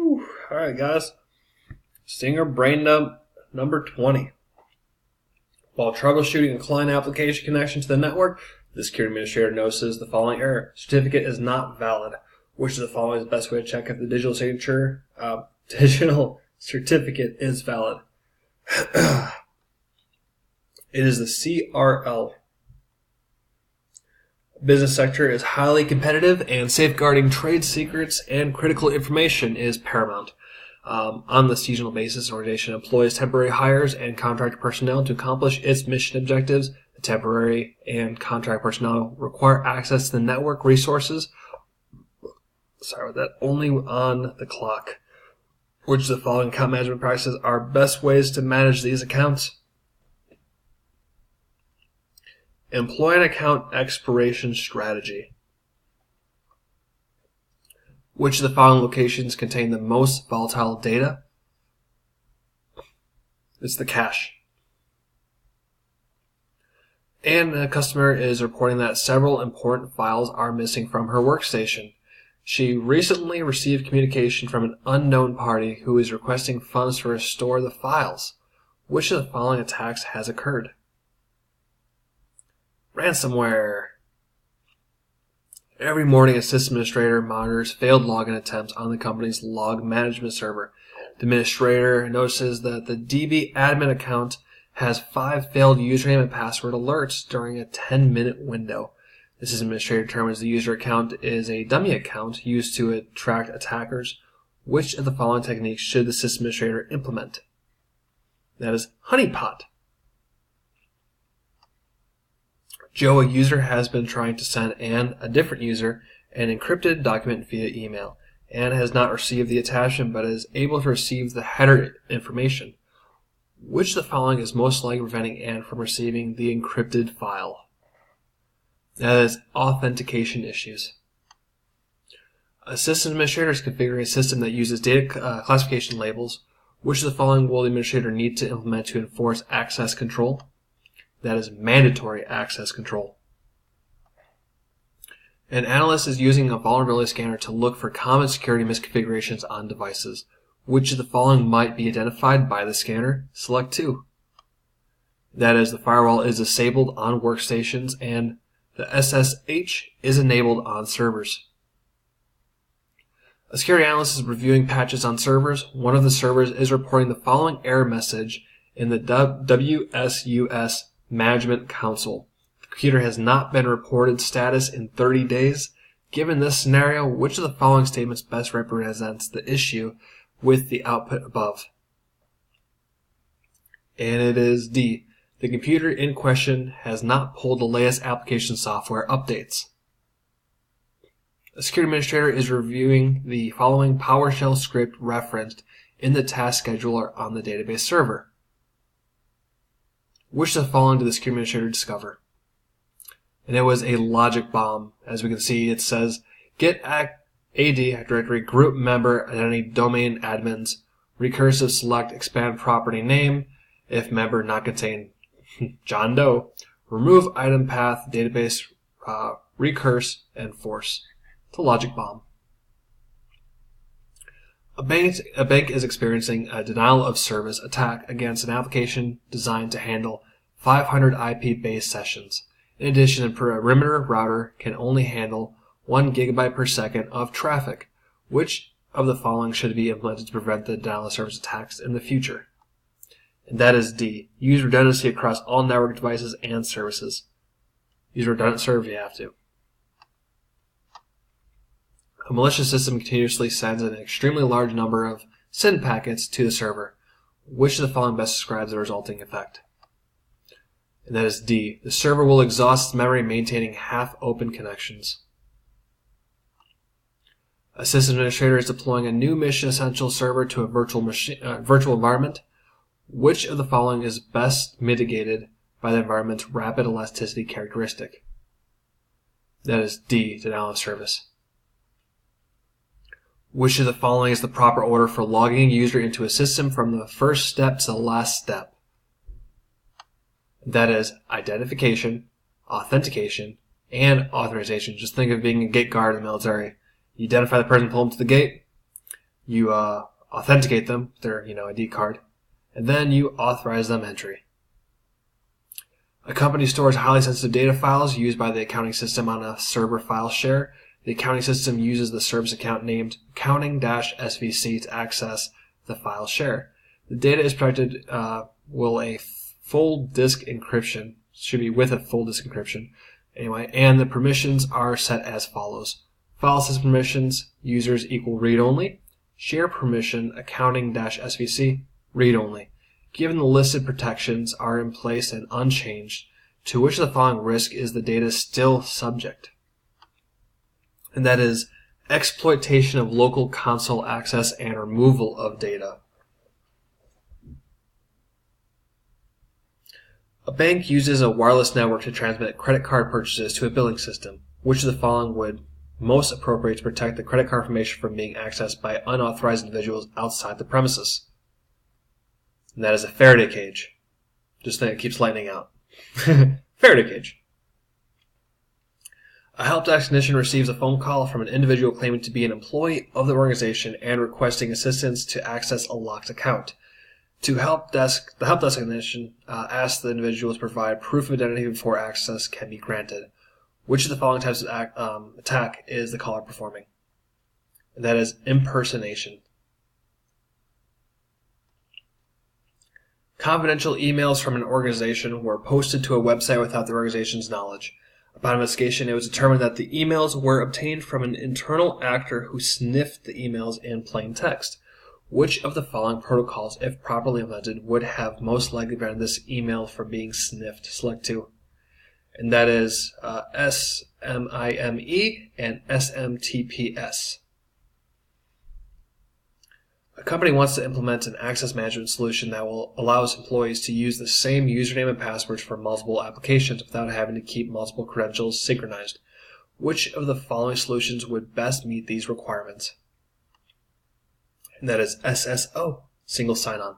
Alright guys, StingerBrainDump20. While troubleshooting a client application connection to the network, the security administrator notices the following error. Certificate is not valid. Which of the following is the best way to check if the digital certificate is valid? It is the CRL. Business sector is highly competitive, and safeguarding trade secrets and critical information is paramount. On the seasonal basis, an organization employs temporary hires and contract personnel to accomplish its mission objectives. The temporary and contract personnel require access to the network resources only on the clock. Which of the following account management practices are best ways to manage these accounts? Employ an account expiration strategy. Which of the following locations contain the most volatile data? It's the cache. And a customer is reporting that several important files are missing from her workstation. She recently received communication from an unknown party who is requesting funds to restore the files. Which of the following attacks has occurred? Ransomware. Every morning, a system administrator monitors failed login attempts on the company's log management server. The administrator notices that the DB admin account has 5 failed username and password alerts during a 10-minute window. The system administrator determines the user account is a dummy account used to attract attackers. Which of the following techniques should the system administrator implement? That is honeypot. Joe, a user, has been trying to send a different user, an encrypted document via email. Anne has not received the attachment but is able to receive the header information. Which of the following is most likely preventing Anne from receiving the encrypted file? That is authentication issues. A system administrator is configuring a system that uses data classification labels. Which of the following will the administrator need to implement to enforce access control? That is mandatory access control. An analyst is using a vulnerability scanner to look for common security misconfigurations on devices. Which of the following might be identified by the scanner? Select 2. That is, the firewall is disabled on workstations and the SSH is enabled on servers. A security analyst is reviewing patches on servers. One of the servers is reporting the following error message in the WSUS Management Console. The computer has not been reported status in 30 days. Given this scenario, which of the following statements best represents the issue with the output above? And it is D. The computer in question has not pulled the latest application software updates. A security administrator is reviewing the following PowerShell script referenced in the task scheduler on the database server. Which of the following did the security administrator discover? And it was a logic bomb. As we can see, it says get AD directory group member identity domain admins recursive select expand property name if member not contain John Doe remove item path database recurse and force. It's a logic bomb. A bank is experiencing a denial of service attack against an application designed to handle 500 IP-based sessions. In addition, a perimeter router can only handle 1 GB per second of traffic. Which of the following should be implemented to prevent the denial of service attacks in the future? And that is D. Use redundancy across all network devices and services. Use redundant serve if you have to. A malicious system continuously sends an extremely large number of SYN packets to the server. Which of the following best describes the resulting effect? And that is D. The server will exhaust its memory maintaining half-open connections. A system administrator is deploying a new Mission Essential server to a virtual environment. Which of the following is best mitigated by the environment's rapid elasticity characteristic? That is D. Denial of service. Which of the following is the proper order for logging a user into a system from the first step to the last step? That is identification, authentication, and authorization. Just think of being a gate guard in the military. You identify the person, pull them to the gate. You authenticate them, their ID card, and then you authorize them entry. A company stores highly sensitive data files used by the accounting system on a server file share. The accounting system uses the service account named accounting-svc to access the file share. The data is protected with a full disk encryption, and the permissions are set as follows. File system permissions, users equal read-only. Share permission, accounting-svc, read-only. Given the listed protections are in place and unchanged, to which of the following risk is the data still subject? And that is exploitation of local console access and removal of data. A bank uses a wireless network to transmit credit card purchases to a billing system. Which of the following would most appropriate to protect the credit card information from being accessed by unauthorized individuals outside the premises? And that is a Faraday cage. Just think it keeps lightning out. Faraday cage. A help desk technician receives a phone call from an individual claiming to be an employee of the organization and requesting assistance to access a locked account. The help desk technician asks the individual to provide proof of identity before access can be granted. Which of the following types of attack is the caller performing? And that is impersonation. Confidential emails from an organization were posted to a website without the organization's knowledge. Upon investigation, it was determined that the emails were obtained from an internal actor who sniffed the emails in plain text. Which of the following protocols, if properly implemented, would have most likely prevented this email from being sniffed? Select two. And that is SMIME and SMTPS. A company wants to implement an access management solution that will allow its employees to use the same username and passwords for multiple applications without having to keep multiple credentials synchronized. Which of the following solutions would best meet these requirements? And that is SSO, single sign-on.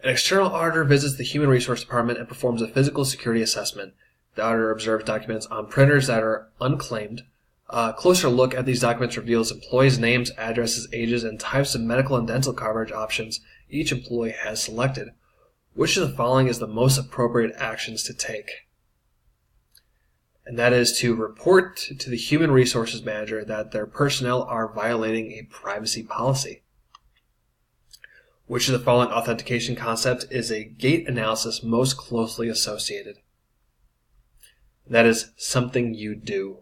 An external auditor visits the Human Resource Department and performs a physical security assessment. The auditor observes documents on printers that are unclaimed. A closer look at these documents reveals employees' names, addresses, ages, and types of medical and dental coverage options each employee has selected. Which of the following is the most appropriate actions to take? And that is to report to the Human Resources Manager that their personnel are violating a privacy policy. Which of the following authentication concept is a gate analysis most closely associated? And that is something you do.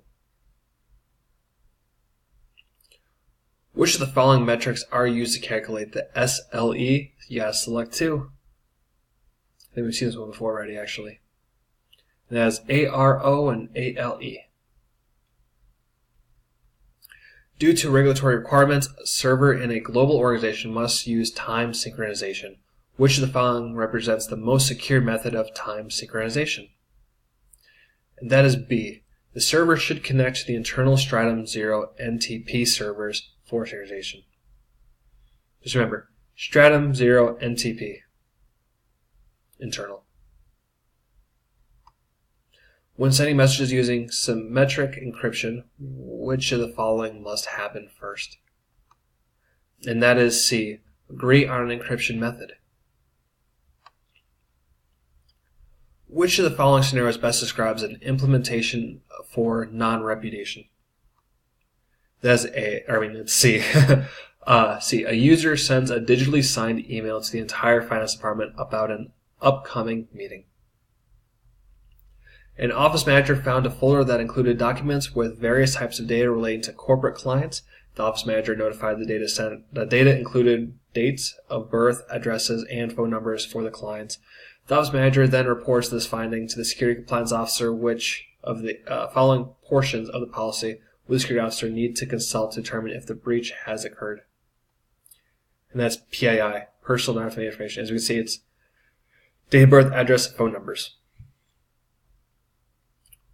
Which of the following metrics are used to calculate the SLE? You gotta select two. I think we've seen this one before already, actually. And that is ARO and ALE. Due to regulatory requirements, a server in a global organization must use time synchronization. Which of the following represents the most secure method of time synchronization? And that is B. The server should connect to the internal Stratum 0 NTP servers for synchronization. Just remember, Stratum 0 NTP. Internal. When sending messages using symmetric encryption, which of the following must happen first? And that is C. Agree on an encryption method. Which of the following scenarios best describes an implementation for non-repudiation? That's it's C. C. A user sends a digitally signed email to the entire finance department about an upcoming meeting. An office manager found a folder that included documents with various types of data relating to corporate clients. The office manager notified the data included dates of birth, addresses, and phone numbers for the clients. The office manager then reports this finding to the security compliance officer, which of the following portions of the policy will the security officer need to consult to determine if the breach has occurred. And that's PII, personal non-information information. As we can see, it's date of birth, address, and phone numbers.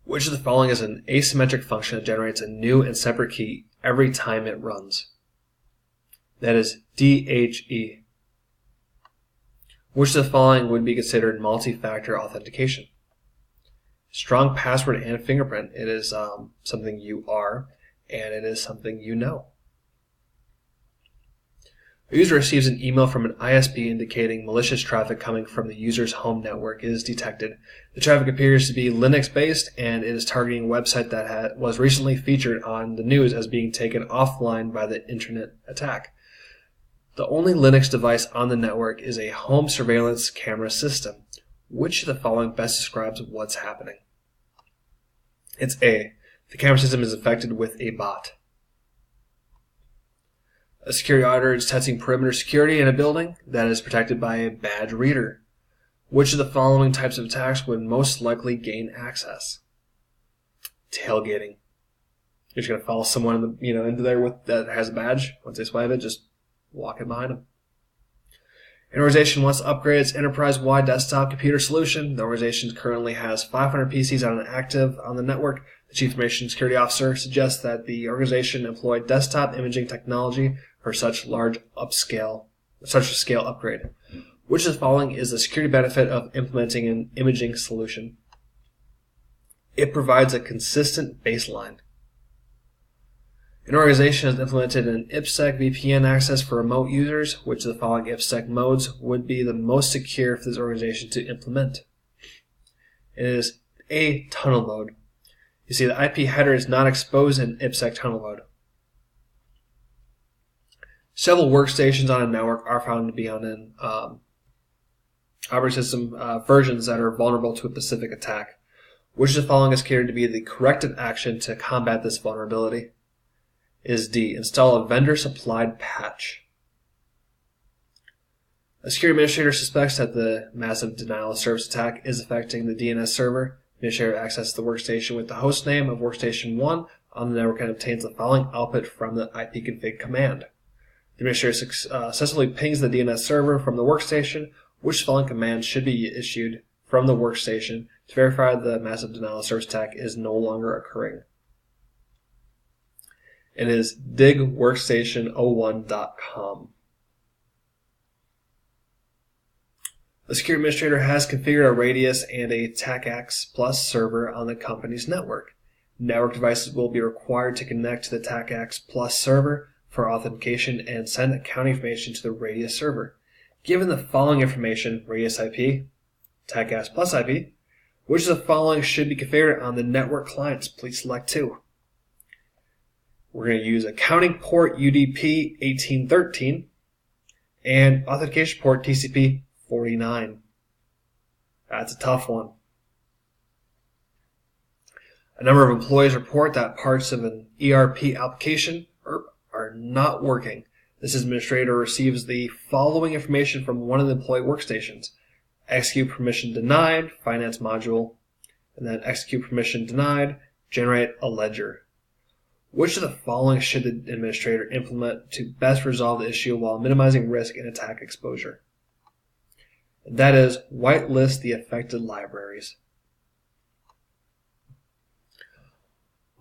Which of the following is an asymmetric function that generates a new and separate key every time it runs? That is DHE. Which of the following would be considered multi-factor authentication? Strong password and fingerprint. It is something you are, and it is something you know. A user receives an email from an ISP indicating malicious traffic coming from the user's home network is detected. The traffic appears to be Linux-based, and it is targeting a website that was recently featured on the news as being taken offline by the internet attack. The only Linux device on the network is a home surveillance camera system. Which of the following best describes what's happening? It's A. The camera system is infected with a bot. A security auditor is testing perimeter security in a building that is protected by a badge reader. Which of the following types of attacks would most likely gain access? Tailgating. You're just going to follow someone into there that has a badge. Once they swipe it, just walk in behind them. An organization wants to upgrade its enterprise-wide desktop computer solution. The organization currently has 500 PCs active on the network. The Chief Information Security Officer suggests that the organization employ desktop imaging technology for such a scale upgrade. Which of the following is the security benefit of implementing an imaging solution? It provides a consistent baseline. An organization has implemented an IPsec VPN access for remote users. Which of the following IPsec modes would be the most secure for this organization to implement? It is A. Tunnel mode. You see, the IP header is not exposed in IPsec tunnel mode. Several workstations on a network are found to be on an operating system versions that are vulnerable to a specific attack. Which of the following is considered to be the corrective action to combat this vulnerability? Is D. Install a vendor-supplied patch. A security administrator suspects that the massive denial of service attack is affecting the DNS server. The administrator accesses the workstation with the host name of workstation 1 on the network and obtains the following output from the ipconfig command. The administrator successfully pings the DNS server from the workstation. Which following command should be issued from the workstation to verify the massive denial of service attack is no longer occurring? It is digworkstation01.com. The security administrator has configured a Radius and a TACACS Plus server on the company's network. Network devices will be required to connect to the TACACS Plus server for authentication and send account information to the Radius server. Given the following information, Radius IP, TACACS Plus IP, which of the following should be configured on the network clients? Please select 2. We're going to use accounting port UDP 1813 and authentication port TCP 49. That's a tough one. A number of employees report that parts of an ERP application are not working. This administrator receives the following information from one of the employee workstations. Execute permission denied, finance module, and then execute permission denied, generate a ledger. Which of the following should the administrator implement to best resolve the issue while minimizing risk and attack exposure? And that is whitelist the affected libraries.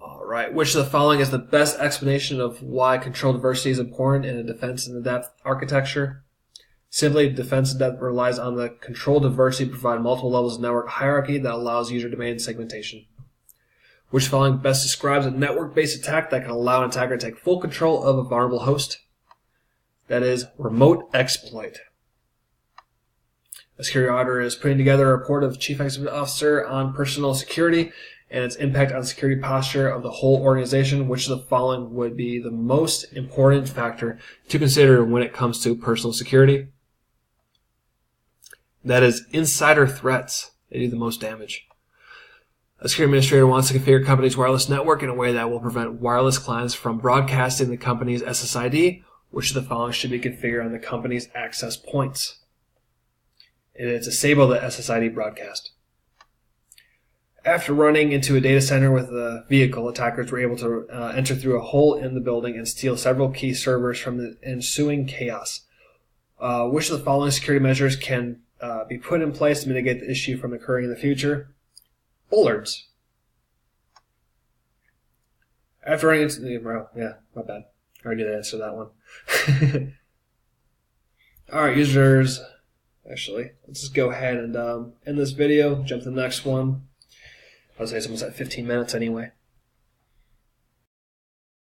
Alright, which of the following is the best explanation of why control diversity is important in a defense in depth architecture? Simply, defense in depth relies on the control diversity to provide multiple levels of network hierarchy that allows user domain segmentation. Which following best describes a network-based attack that can allow an attacker to take full control of a vulnerable host? That is remote exploit. A security auditor is putting together a report of the Chief Executive Officer on personal security and its impact on security posture of the whole organization. Which of the following would be the most important factor to consider when it comes to personal security? That is insider threats. They do the most damage. A security administrator wants to configure a company's wireless network in a way that will prevent wireless clients from broadcasting the company's SSID. Which of the following should be configured on the company's access points? It is disable the SSID broadcast. After running into a data center with a vehicle, attackers were able to enter through a hole in the building and steal several key servers from the ensuing chaos. Which of the following security measures can be put in place to mitigate the issue from occurring in the future? Bollards. After running into my bad. I already did answer that one. Alright, users. Actually, let's just go ahead and end this video, jump to the next one. I would say it's almost at 15 minutes anyway.